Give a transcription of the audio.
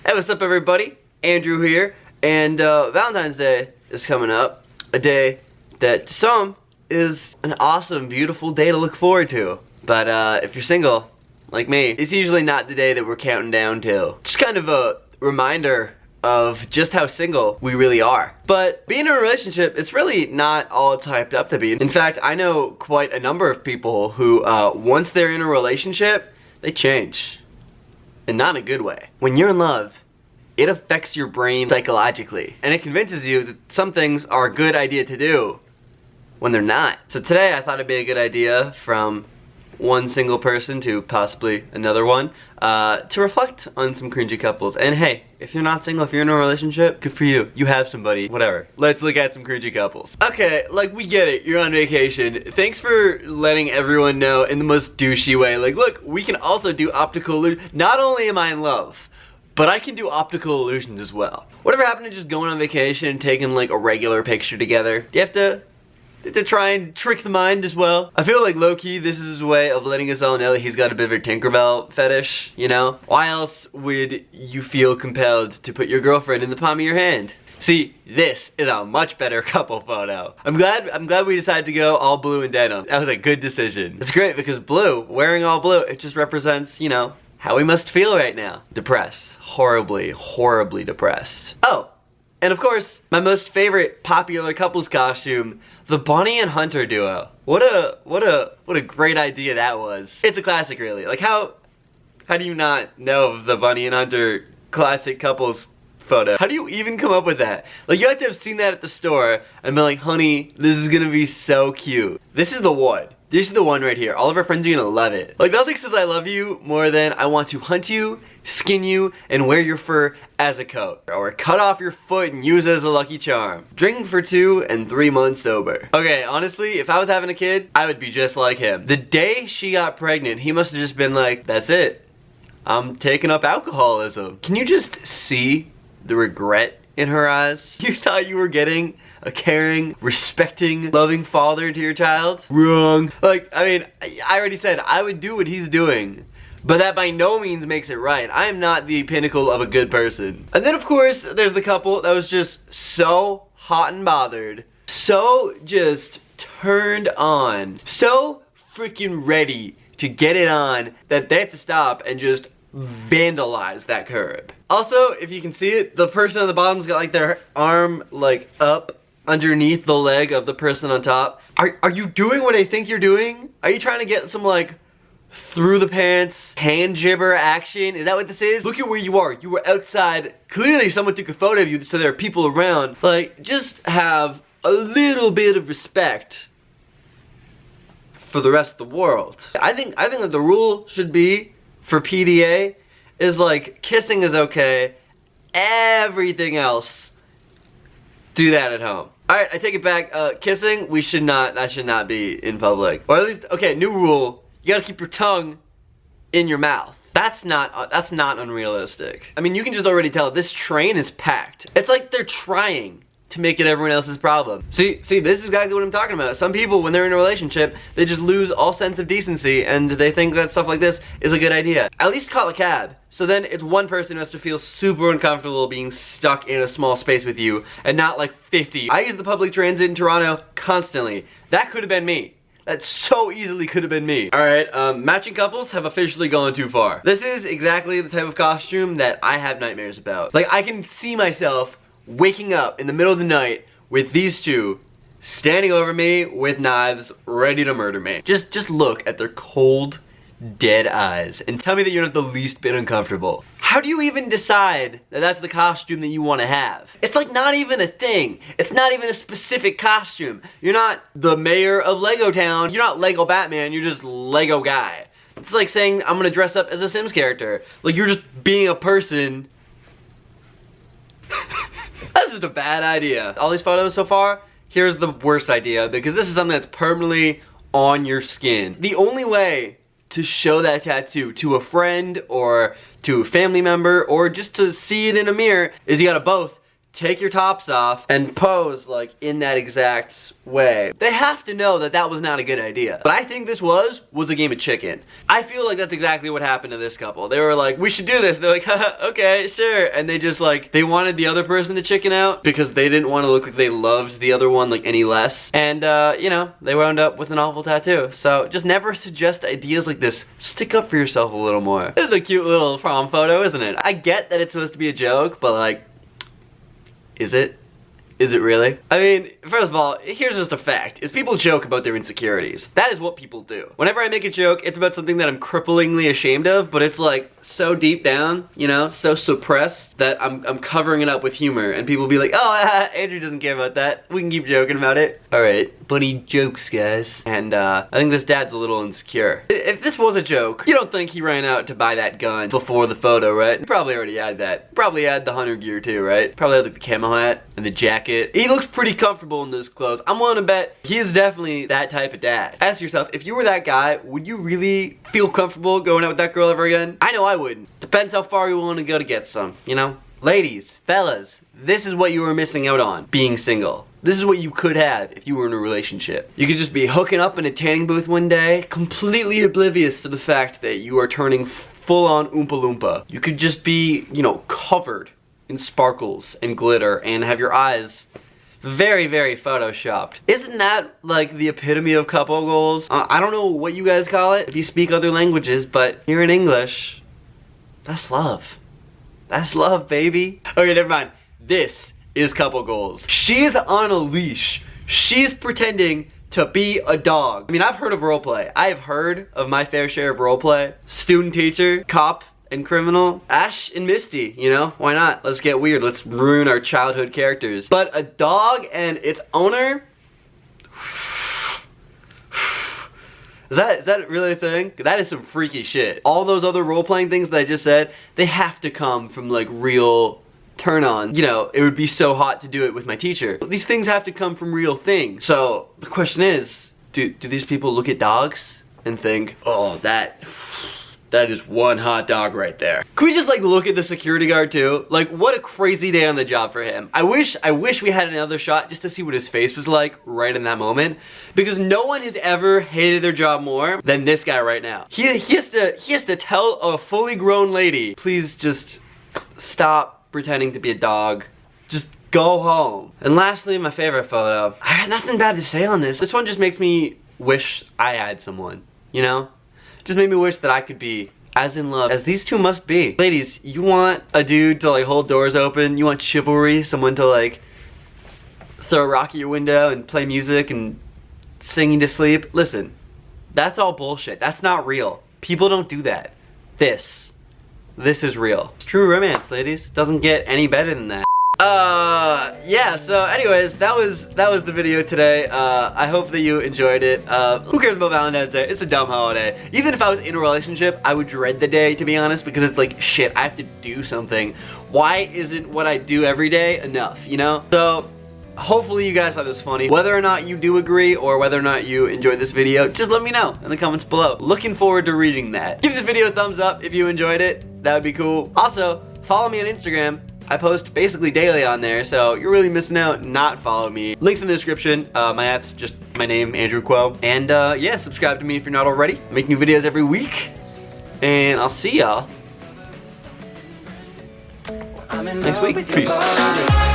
Hey, what's up everybody? Andrew here, and Valentine's Day is coming up. A day that to some is an awesome, beautiful day to look forward to. But if you're single, like me, it's usually not the day that we're counting down to. Just kind of a reminder of just how single we really are. But being in a relationship, it's really not all it's hyped up to be. In fact, I know quite a number of people who, once they're in a relationship, they change. And not in a good way. When you're in love, it affects your brain psychologically. And it convinces you that some things are a good idea to do when they're not. So today I thought it'd be a good idea, from one single person to possibly another one, to reflect on some cringy couples. And hey, if you're not single, if you're in a relationship, good for you. You have somebody, whatever. Let's look at some cringy couples. Okay, like, we get it, you're on vacation. Thanks for letting everyone know in the most douchey way. Like, look, we can also do optical illusion. Not only am I in love, but I can do optical illusions as well. Whatever happened to just going on vacation and taking like a regular picture together? Do you have to try and trick the mind as well? I feel like low-key this is his way of letting us all know that he's got a bit of a Tinkerbell fetish, you know? Why else would you feel compelled to put your girlfriend in the palm of your hand? See, this is a much better couple photo. I'm glad we decided to go all blue and denim. That was a good decision. It's great because blue, wearing all blue, it just represents, you know, how we must feel right now. Depressed. Horribly, horribly depressed. Oh, and of course, my most favorite popular couples costume, the Bonnie and Hunter duo. What a great idea that was. It's a classic, really. Like, how do you not know of the Bonnie and Hunter classic couples photo? How do you even come up with that? Like, you have to have seen that at the store and been like, honey, this is gonna be so cute. This is the one. This is the one right here. All of our friends are gonna love it. Like, nothing says I love you more than I want to hunt you, skin you, and wear your fur as a coat. Or cut off your foot and use it as a lucky charm. Drinking for 2 and 3 months sober. Okay, honestly, if I was having a kid, I would be just like him. The day she got pregnant, he must have just been like, that's it. I'm taking up alcoholism. Can you just see the regret in her eyes? You thought you were getting a caring, respecting, loving father to your child? Wrong. Like, I mean, I already said I would do what he's doing, but that by no means makes it right. I am not the pinnacle of a good person. And then of course, there's the couple that was just so hot and bothered, so just turned on, so freaking ready to get it on that they have to stop and just vandalize that curb. Also, if you can see it, the person on the bottom's got like their arm like up underneath the leg of the person on top. Are you doing what I think you're doing? Are you trying to get some like through the pants hand jibber action? Is that what this is? Look at where you are. You were outside. Clearly someone took a photo of you, so there are people around. Like, just have a little bit of respect for the rest of the world. I think that the rule should be for PDA is like, kissing is okay, everything else, do that at home. Alright, I take it back, kissing, that should not be in public. Or at least, okay, new rule, you gotta keep your tongue in your mouth. That's not unrealistic. I mean, you can just already tell this train is packed. It's like they're trying to make it everyone else's problem. See, this is exactly what I'm talking about. Some people, when they're in a relationship, they just lose all sense of decency and they think that stuff like this is a good idea. At least call a cab. So then it's one person who has to feel super uncomfortable being stuck in a small space with you and not like 50. I use the public transit in Toronto constantly. That could have been me. That so easily could have been me. Alright, matching couples have officially gone too far. This is exactly the type of costume that I have nightmares about. Like, I can see myself waking up in the middle of the night with these two standing over me with knives ready to murder me. Just look at their cold, dead eyes and tell me that you're not the least bit uncomfortable. How do you even decide that that's the costume that you want to have? It's like not even a thing. It's not even a specific costume. You're not the mayor of Lego Town. You're not Lego Batman. You're just Lego guy. It's like saying I'm gonna dress up as a Sims character. Like, you're just being a person. That's just a bad idea. All these photos so far, here's the worst idea, because this is something that's permanently on your skin. The only way to show that tattoo to a friend or to a family member or just to see it in a mirror is you gotta both take your tops off and pose like in that exact way. They have to know that that was not a good idea. But I think this was a game of chicken. I feel like that's exactly what happened to this couple. They were like, we should do this. They're like, haha, okay, sure. And they just like, they wanted the other person to chicken out because they didn't want to look like they loved the other one like any less. And you know, they wound up with an awful tattoo. So just never suggest ideas like this. Stick up for yourself a little more. This is a cute little prom photo, isn't it? I get that it's supposed to be a joke, but like, is it? Is it really? I mean, first of all, here's just a fact, is people joke about their insecurities. That is what people do. Whenever I make a joke, it's about something that I'm cripplingly ashamed of, but it's like so deep down, you know, so suppressed that I'm covering it up with humor, and people be like, oh, Andrew doesn't care about that. We can keep joking about it. All right, funny jokes, guys. And I think this dad's a little insecure. If this was a joke, you don't think he ran out to buy that gun before the photo, right? He probably already had that. Probably had the hunter gear too, right? Probably had like the camo hat and the jacket. He looks pretty comfortable in those clothes. I'm willing to bet he is definitely that type of dad. Ask yourself, if you were that guy, would you really feel comfortable going out with that girl ever again? I know I wouldn't. Depends how far you're willing to go to get some, you know? Ladies, fellas, this is what you were missing out on being single. This is what you could have if you were in a relationship. You could just be hooking up in a tanning booth one day, completely oblivious to the fact that you are turning full-on Oompa Loompa. You could just be, you know, covered in sparkles and glitter and have your eyes very, very photoshopped. Isn't that like the epitome of couple goals? I don't know what you guys call it if you speak other languages, but here in English, that's love. That's love, baby. Okay, never mind. This is couple goals. She's on a leash. She's pretending to be a dog. I mean, I've heard of roleplay. I have heard of my fair share of roleplay. Student, teacher, cop, and criminal. Ash and Misty, you know? Why not? Let's get weird. Let's ruin our childhood characters. But a dog and its owner? Is that really a thing? That is some freaky shit. All those other role-playing things that I just said, they have to come from like real turn on. You know, it would be so hot to do it with my teacher. These things have to come from real things. So the question is, do these people look at dogs and think, oh, that is one hot dog right there. Can we just like look at the security guard too? Like, what a crazy day on the job for him. I wish we had another shot just to see what his face was like right in that moment, because no one has ever hated their job more than this guy right now. He has to tell a fully grown lady, please just stop pretending to be a dog. Just go home. And lastly, my favorite photo. I had nothing bad to say on this. This one just makes me wish I had someone, you know? Just made me wish that I could be as in love as these two must be. Ladies, you want a dude to like hold doors open? You want chivalry? Someone to like throw a rock at your window and play music and sing you to sleep? Listen, that's all bullshit. That's not real. People don't do that. This is real. It's true romance, ladies. Doesn't get any better than that. Yeah, so anyways, that was the video today. I hope that you enjoyed it. Who cares about Valentine's Day? It's a dumb holiday. Even if I was in a relationship, I would dread the day, to be honest, because it's like, shit, I have to do something. Why isn't what I do every day enough, you know? So, hopefully you guys thought this funny. Whether or not you do agree or whether or not you enjoyed this video, just let me know in the comments below. Looking forward to reading that. Give this video a thumbs up if you enjoyed it. That would be cool. Also, follow me on Instagram. I post basically daily on there, so you're really missing out not following me. Links in the description. My at's just my name, Andrew Quo. And yeah, subscribe to me if you're not already. I make new videos every week. And I'll see y'all next week. Peace.